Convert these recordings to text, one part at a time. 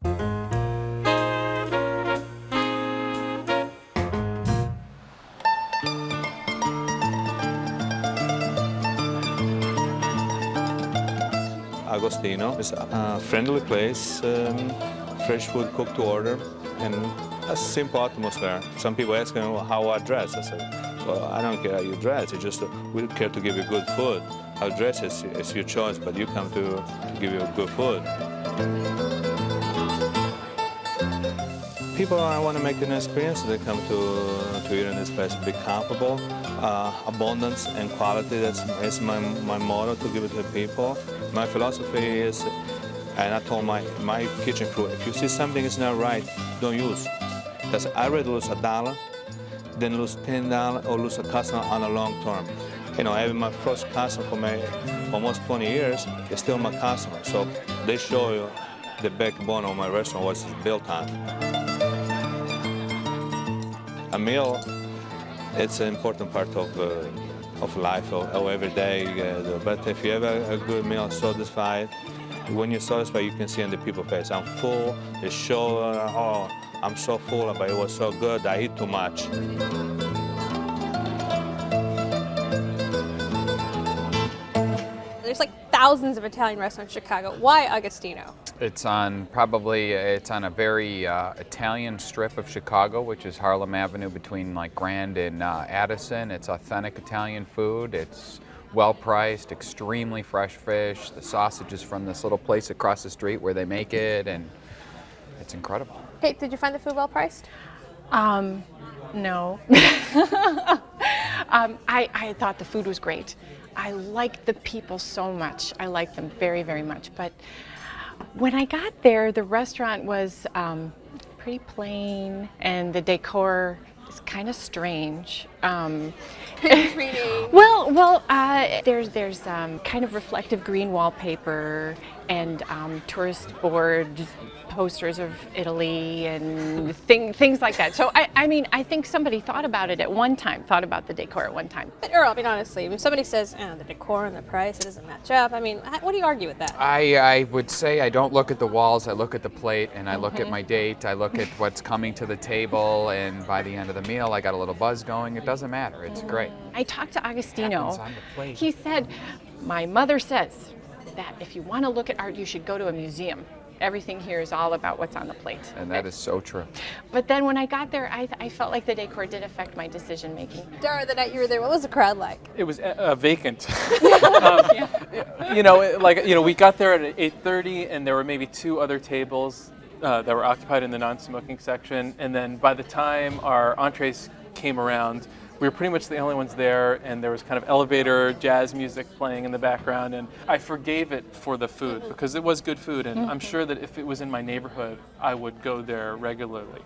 Agostino is a friendly place, fresh food cooked to order, and a simple atmosphere. Some people ask me how I dress. I say, well, I don't care how you dress. It's just we care to give you good food. How dress is your choice, but you come to give you good food. People want to make an experience. They come to eat in this place, be comfortable. Abundance and quality, that's my motto to give it to people. My philosophy is, and I told my kitchen crew, if you see something is not right, don't use. Because I'd rather lose $1 than lose $10 or lose a customer on a long term. You know, having my first customer for almost 20 years is still my customer. So they show you the backbone of my restaurant, what it's built on. A meal, it's an important part of life, of every day. But if you have a good meal, satisfied, when you're satisfied, you can see on the people's face, I'm full. They show, oh, I'm so full, but it was so good, I eat too much. There's like thousands of Italian restaurants in Chicago. Why Agostino? It's on a very Italian strip of Chicago, which is Harlem Avenue between like Grand and Addison. It's authentic Italian food. It's well priced, extremely fresh fish. The sausage is from this little place across the street where they make it, and it's incredible. Kate, did you find the food well priced? No. I thought the food was great. I liked the people so much. I liked them very, very much. But when I got there, the restaurant was pretty plain, and the decor is kind of strange. There's kind of reflective green wallpaper and tourist board posters of Italy and things like that. So I think somebody thought about the decor at one time. But Earl, I mean, honestly, if somebody says, the decor and the price, it doesn't match up, I mean, what do you argue with that? I would say I don't look at the walls, I look at the plate, and I look at my date, I look at what's coming to the table, and by the end of the meal, I got a little buzz going. It doesn't matter, it's great. I talked to Agostino. On the plate. He said, my mother says that if you want to look at art, you should go to a museum. Everything here is all about what's on the plate. And that is so true. But then when I got there, I felt like the decor did affect my decision making. Dara, the night you were there, what was the crowd like? It was vacant. We got there at 8:30, and there were maybe 2 other tables that were occupied in the non-smoking section. And then by the time our entrees came around, we were pretty much the only ones there, and there was kind of elevator jazz music playing in the background, and I forgave it for the food because it was good food, and I'm sure that if it was in my neighborhood, I would go there regularly.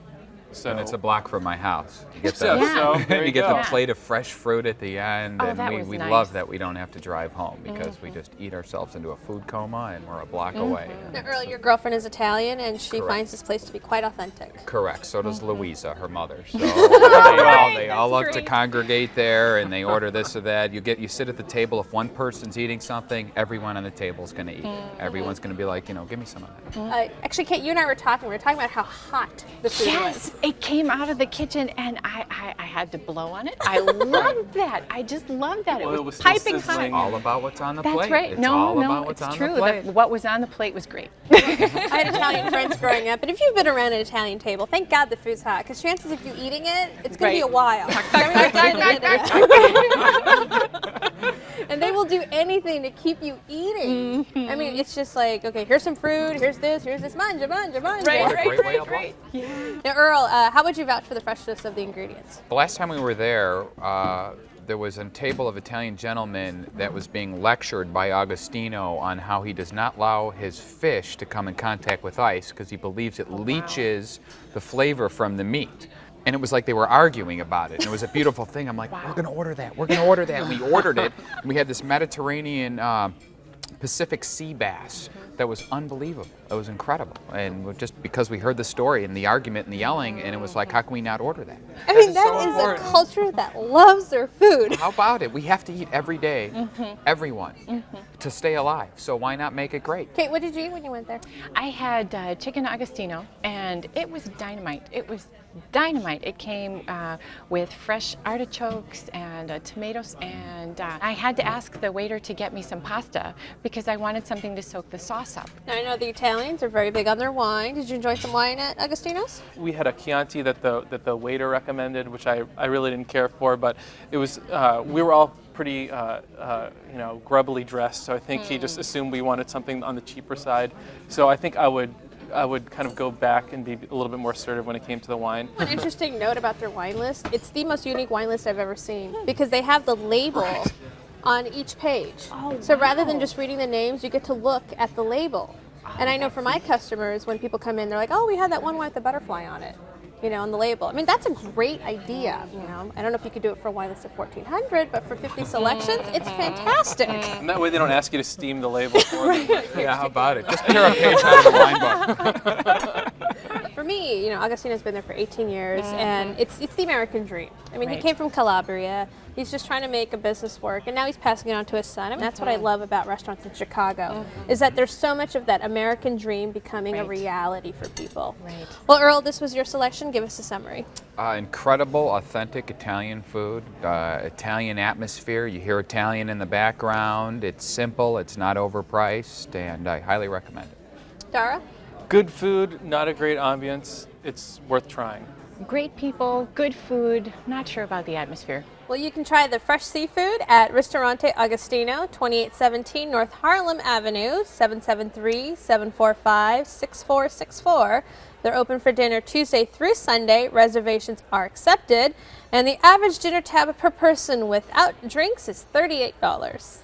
So, and it's a block from my house. You get you get go. the plate of fresh fruit at the end, Oh, and that was we nice. love that we don't have to drive home because we just eat ourselves into a food coma, and we're a block away. Now, Earl, your girlfriend is Italian, and she Correct. finds this place to be quite authentic. Correct. So does Louisa, her mother. So they all love to congregate there, and they order this or that. You sit at the table. If one person's eating something, everyone on the table is going to eat. Everyone's going to be like, give me some of that. Actually, Kate, you and I were talking about how hot the food Yes, was. it came out of the kitchen, and I had to blow on it. I loved that. I just loved that. Well, it it was was still piping sizzling. hot. All about what's on the That's plate. right. It's No, all no, about what's it's on true. the plate. What was on the plate was great. I had Italian friends growing up, but if you've been around an Italian table, thank God the food's hot, because chances of you eating it, it's going to be a while. And they will do anything to keep you eating. I mean, it's just like, okay, here's some fruit, here's this, manja. Right. Now, Earl, how would you vouch for the freshness of the ingredients? The last time we were there was a table of Italian gentlemen that was being lectured by Agostino on how he does not allow his fish to come in contact with ice because he believes it leaches the flavor from the meat. And it was like they were arguing about it. And it was a beautiful thing. I'm like, we're going to order that. We're going to order that. And we ordered it. And we had this Mediterranean Pacific sea bass that was unbelievable. It was incredible. And just because we heard the story and the argument and the yelling, and it was like, how can we not order that? I mean, that is a culture that loves their food. How about it? We have to eat every day, everyone. to stay alive. So why not make it great? Kate, what did you eat when you went there? I had chicken Agostino, and it was dynamite. It was dynamite. It came with fresh artichokes and tomatoes, and I had to ask the waiter to get me some pasta because I wanted something to soak the sauce up. Now, I know the Italians are very big on their wine. Did you enjoy some wine at Agostino's? We had a Chianti that the waiter recommended, which I really didn't care for, but it was we were all pretty grubbily dressed, so I think he just assumed we wanted something on the cheaper side. So I think I would kind of go back and be a little bit more assertive when it came to the wine. One interesting note about their wine list, it's the most unique wine list I've ever seen because they have the label on each page. Oh, so rather than wow. just reading the names, you get to look at the label. And I know for my customers, when people come in, they're like, oh, we have that one wine with the butterfly on it, on the label. I mean, that's a great idea, I don't know if you could do it for a wine list of 1,400, but for 50 selections, it's fantastic. And that way they don't ask you to steam the label for them. Yeah, how about it? Just tear a page out of the wine book. For me, Agostino's been there for 18 years, and it's the American dream. I mean, he Right. came from Calabria. He's just trying to make a business work, and now he's passing it on to his son. I mean, that's what I love about restaurants in Chicago, is that there's so much of that American dream becoming a Right. reality for people. Right. Well, Earl, this was your selection. Give us a summary. Incredible, authentic Italian food, Italian atmosphere. You hear Italian in the background. It's simple, it's not overpriced, and I highly recommend it. Dara? Good food, not a great ambience. It's worth trying. Great people, good food, not sure about the atmosphere. Well, you can try the fresh seafood at Ristorante Agostino, 2817 North Harlem Avenue, 773-745-6464. They're open for dinner Tuesday through Sunday. Reservations are accepted. And the average dinner tab per person without drinks is $38.